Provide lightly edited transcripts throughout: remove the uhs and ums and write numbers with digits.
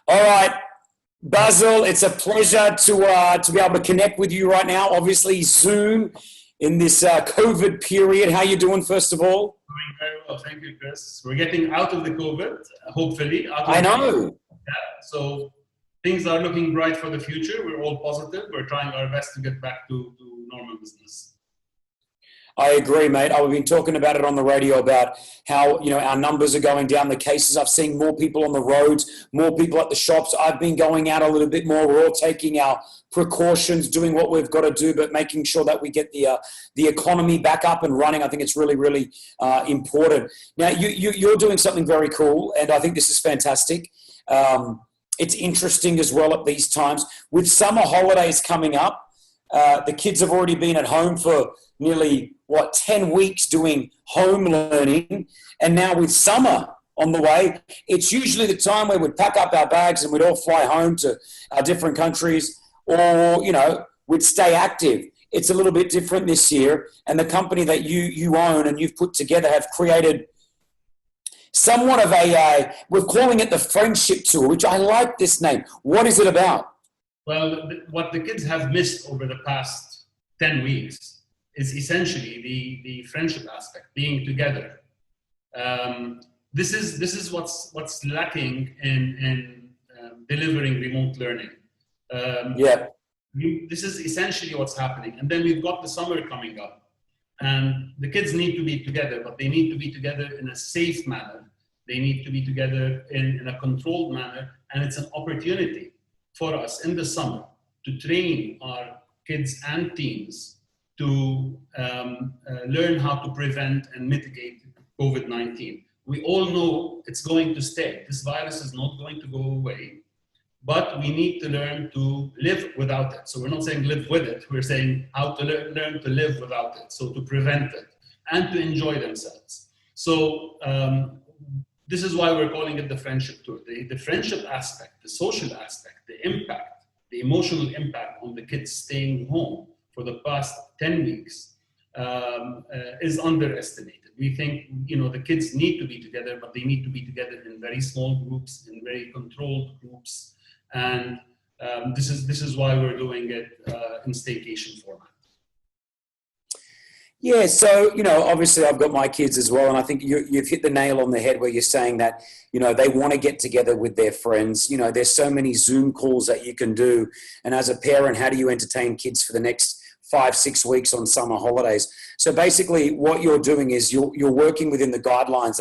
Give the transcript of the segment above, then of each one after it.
All right, Basel, it's a pleasure to be able to connect with you right now. Obviously, Zoom in this COVID period. How you doing, first of all? Doing very well, thank you, Chris. We're getting out of the COVID, hopefully. I know. So things are looking bright for the future. We're all positive. We're trying our best to get back to normal business. I agree, mate. I've been talking about it on the radio about how, our numbers are going down, the cases. I've seen more people on the roads, more people at the shops. I've been going out a little bit more. We're all taking our precautions, doing what we've got to do, but making sure that we get the economy back up and running. I think it's really, really important. Now, you're doing something very cool, and I think this is fantastic. It's interesting as well at these times. With summer holidays coming up, the kids have already been at home for nearly, 10 weeks doing home learning. And now with summer on the way, it's usually the time where we'd pack up our bags and we'd all fly home to our different countries, or, we'd stay active. It's a little bit different this year. And the company that you own and you've put together have created somewhat of we're calling it the Friendship Tour, which I like this name. What is it about? Well, what the kids have missed over the past 10 weeks is essentially the friendship aspect, being together. This is what's lacking in delivering remote learning. This is essentially what's happening. And then we've got the summer coming up, and the kids need to be together, but they need to be together in a safe manner. They need to be together in a controlled manner, and it's an opportunity for us in the summer to train our kids and teens to learn how to prevent and mitigate COVID-19. We all know it's going to stay. This virus is not going to go away, but we need to learn to live without it. So we're not saying live with it, we're saying how to learn to live without it, so to prevent it and to enjoy themselves. So this is why we're calling it the Friendship Tour. The friendship aspect, the social aspect, the impact, the emotional impact on the kids staying home for the past 10 weeks is underestimated. We think, the kids need to be together, but they need to be together in very small groups, in very controlled groups. And this is why we're doing it in staycation format. Yeah, so, obviously I've got my kids as well, and I think you've hit the nail on the head where you're saying that, they want to get together with their friends. There's so many Zoom calls that you can do. And as a parent, how do you entertain kids for the next 5-6 weeks on summer holidays? So basically what you're doing is you're working within the guidelines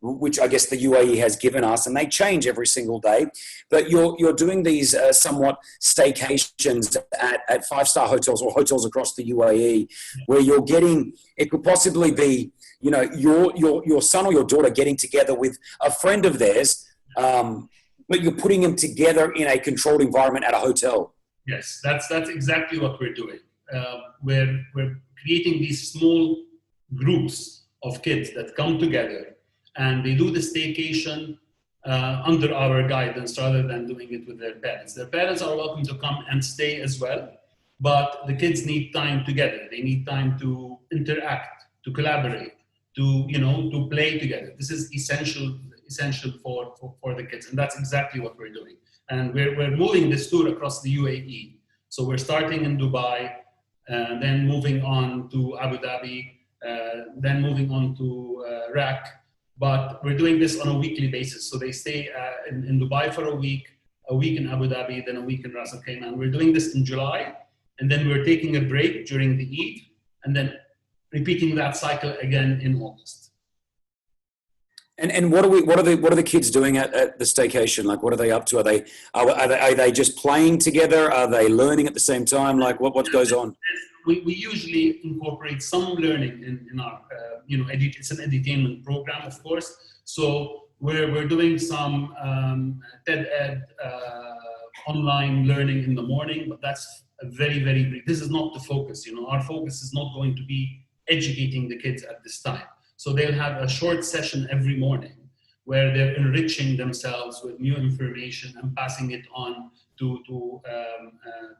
which I guess the UAE has given us, and they change every single day. But you're doing these somewhat staycations at 5-star hotels or hotels across the UAE, where you're getting, it could possibly be, your son or your daughter getting together with a friend of theirs, but you're putting them together in a controlled environment at a hotel. Yes, that's exactly what we're doing. We're creating these small groups of kids that come together, and they do the staycation under our guidance rather than doing it with their parents. Their parents are welcome to come and stay as well, but the kids need time together. They need time to interact, to collaborate, to play together. This is essential for the kids, and that's exactly what we're doing. And we're moving this tour across the UAE. So we're starting in Dubai, then moving on to Abu Dhabi, then moving on to RAK. But we're doing this on a weekly basis. So they stay in Dubai for a week in Abu Dhabi, then a week in Ras Al Khaimah. We're doing this in July, and then we're taking a break during the Eid, and then repeating that cycle again in August. And what are the kids doing at the staycation? Like, what are they up to? Are they just playing together? Are they learning at the same time? Like, what goes on? We usually incorporate some learning in our, it's an edutainment program, of course. So we're doing some TED Ed online learning in the morning, but that's a very, very brief. This is not the focus. Our focus is not going to be educating the kids at this time. So they'll have a short session every morning where they're enriching themselves with new information and passing it on to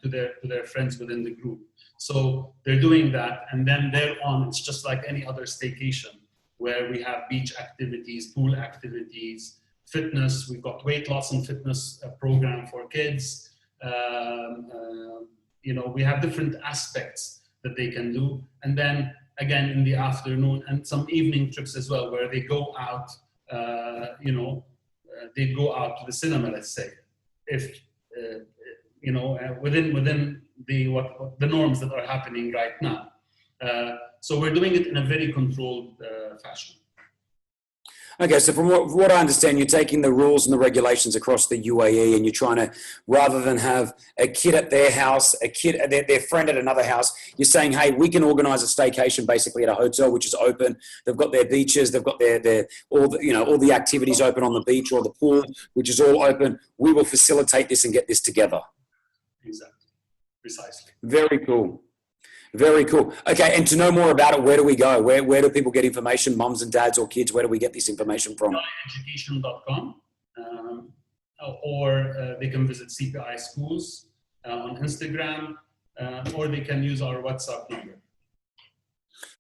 their friends within the group. So they're doing that, and then thereon, it's just like any other staycation where we have beach activities, pool activities, fitness. We've got weight loss and fitness program for kids. You know, we have different aspects that they can do. And then again in the afternoon and some evening trips as well, where they go out, you know, they go out to the cinema, let's say, if, you know, within the norms that are happening right now. So we're doing it in a very controlled fashion. Okay, so from what I understand, you're taking the rules and the regulations across the UAE, and you're trying to, rather than have a kid at their house, a kid, their friend at another house, you're saying, hey, we can organize a staycation basically at a hotel which is open. They've got their beaches, they've got their all the, you know, all the activities open on the beach or the pool, which is all open. We will facilitate this and get this together. Exactly, precisely. Very cool. Very cool. Okay, and to know more about it, where do we go? Where do people get information, mums and dads or kids? Where do we get this information from? STAYCATION.com, or they can visit CPI Schools on Instagram, or they can use our WhatsApp number.